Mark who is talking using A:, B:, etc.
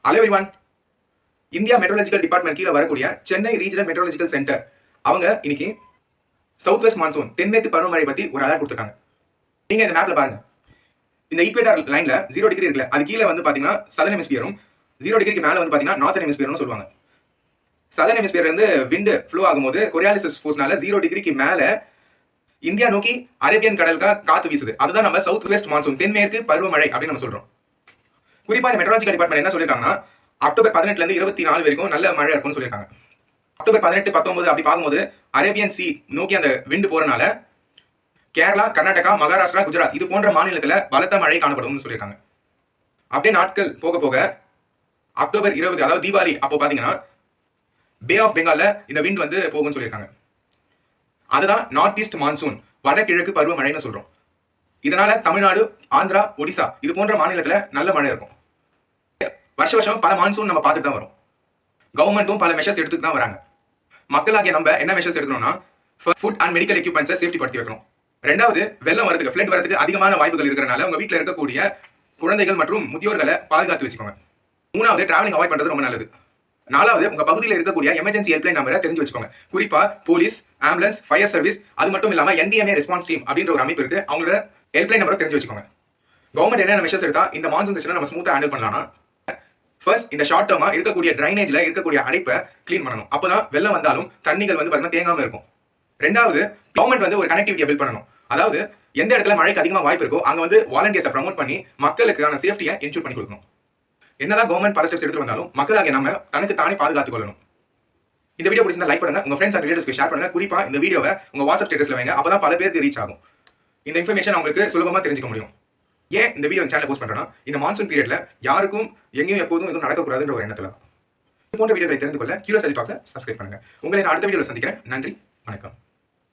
A: Hello everyone. India meteorological department கீழே வரக்கூடிய Chennai regional meteorological centre அவங்க இன்னைக்கு சவுத் வெஸ்ட் மான்சூன் தென்மேற்கு பருவமழை பத்தி ஒரு அலர்ட் கொடுத்துருக்காங்க. நீங்க இந்த மேப்ல பாருங்க. இந்த ஈக்வேட்டர் லைன்ல 0 டிகிரி இருக்குல்ல, அது கீழே வந்து பாத்தீங்கன்னா சதர்ன் ஹெமிஸ்பியரும் 0 டிகிரிக்கு மேல வந்து பாத்தீங்கன்னா நார்த்தன் ஹெமிஸ்பியர்னு சொல்லுவாங்க. சதர்ன் ஹெமிஸ்பியர்ல இருந்து விண்ட் ஃப்ளோ ஆகும்போது கொரியாலிஸ் ஃபோர்ஸ்னால 0 டிகிரிக்கு மேல இந்தியா நோக்கி அரேபியன் கடலுக்கு காத்து வீசுது. அதுதான் நம்ம சவுத் வெஸ்ட் மான்சூன் தென்மேற்கு பருவமழை அப்படின்னு நம்ம சொல்றோம். குறிப்பா இந்த மெட்ரோலஜிக்கல் டிபார்ட்மெண்ட் என்ன சொல்லிருக்காங்கன்னா, அக்டோபர் 18 இருந்து 24 வரைக்கும் நல்ல மழை இருக்கும்னு சொல்லியிருக்காங்க. அக்டோபர் 18, 19 அப்படி பார்க்கும்போது அரேபியன் சி நோக்கி அந்த விண்டு போறனால கேரளா, கர்நாடகா, மகாராஷ்டிரா, குஜராத் இது போன்ற மாநிலத்துல பலத்த மழை காணப்படும்னு சொல்லியிருக்காங்க. அப்படியே நாட்கள் போக போக அக்டோபர் 20 அதாவது தீபாவளி அப்போ பாத்தீங்கன்னா பே ஆஃப் பெங்கால்ல இந்த விண்ட் வந்து போகும்னு சொல்லியிருக்காங்க. அதுதான் நார்த் ஈஸ்ட் மான்சூன் வடகிழக்கு பருவமழைன்னு சொல்றோம். இதனால தமிழ்நாடு, ஆந்திரா, ஒடிசா இது போன்ற மாநிலத்துல நல்ல மழை இருக்கும். வருஷம் பல மான்சூன் நம்ம பார்த்துட்டு தான் வரும். கவர்மெண்ட்டும் பல மெஷர்ஸ் எடுத்துட்டு தான் வராங்க. மக்களாகிய நம்ம என்ன மெஷர்ஸ் எடுக்கணும்னா, ஃபுட் அண்ட் மெடிக்கல் எக்யூப்மெண்ட்ஸை சேஃப்டி படுத்தி வைக்கணும். ரெண்டாவது, வெள்ளம் வரதுக்கு ஃபிளட் வரதுக்கு அதிகமான வாய்ப்புகள் இருக்கிறனால உங்க வீட்டில் இருக்கக்கூடிய குழந்தைகள் மற்றும் முதியோர்களை பாதுகாத்து வச்சுக்கோங்க. மூணாவது, டிராவலிங் அவாய்ட் பண்றது ரொம்ப நல்லது. நாலாவது, உங்க பகுதியில் இருக்கக்கூடிய எமர்ஜென்சி ஹெல்ப்லைன் நம்பரை தெரிஞ்சு வச்சுக்கோங்க. குறிப்பா போலீஸ், ஆம்புலன்ஸ், ஃபயர் சர்வீஸ் அது மட்டும் இல்லாம NDMA ரெஸ்பான்ஸ் டீம் அப்படின்ற ஒரு அமைப்பு இருக்கு. அவங்களோட ஹெல்ப்லைன் நம்பரை தெரிஞ்சு வச்சுக்கோங்க. கவர்மெண்ட் என்னென்ன மெஷர்ஸ் எடுத்தா இந்த மான்சூன் சீசனை நம்ம ஸ்மூத்தா ஹேண்டில் பண்ணலாம். ஃபர்ஸ்ட், இந்த ஷார்ட் டர்மா இருக்கக்கூடிய டிரைனேஜ்ல இருக்கக்கூடிய அடைப்பை கிளீன் பண்ணணும். அப்பதான் வெள்ளம் வந்தாலும் தண்ணிகள் வந்து பாத்தீங்கன்னா தேங்காம இருக்கும். ரெண்டாவது, கவர்மெண்ட் வந்து ஒரு கனெக்டிவிட்டியை பில்ட் பண்ணணும். அதாவது எந்த இடத்துல மழைக்கு அதிகமாக வாய்ப்பு இருக்கோ அங்க வந்து வாலண்டியர்ஸை ப்ரமோட் பண்ணி மக்களுக்கான சேஃப்டியை என்ஷூர் பண்ணி கொடுக்கணும். என்னதான் கவர்மெண்ட் பல ஸ்டெப்ஸ் எடுத்து வந்தாலும் மக்களாகிய நம்ம தனக்கு தானே பாதுகாத்துக் கொள்ளணும். இந்த வீடியோ பிடிச்சிருந்தா லைக் பண்ணுங்க, உங்க ஃப்ரெண்ட்ஸ் அண்ட் ரிலேட்டிவ்ஸ்க்கு ஷேர் பண்ணுங்க. குறிப்பா இந்த வீடியோவை உங்க வாட்ஸ்அப் ஸ்டேட்டஸ்ல வைங்க. அப்பதான் பல பேருக்கு ரீச் ஆகும். இந்த இன்ஃபர்மேஷன் உங்களுக்கு சுலபமா தெரிஞ்சுக்க முடியும். ஏன் இந்த வீடியோ சேனல் போஸ்ட் பண்றேன்னா, இந்த மான்சூன் பீரியட்ல யாருக்கும் எங்கேயும் எப்போதும் எதுவும் நடக்கக்கூடாதுன்ற ஒரு எண்ணத்துல. இது போன்ற வீடியோவை தெரிந்து கொள்ள கியூரியாசிட்டி டாக்ஸை சப்ஸ்கிரைப் பண்ணுங்க. உங்களை நான் அடுத்த வீடியோவில் சந்திக்கிறேன். நன்றி, வணக்கம்.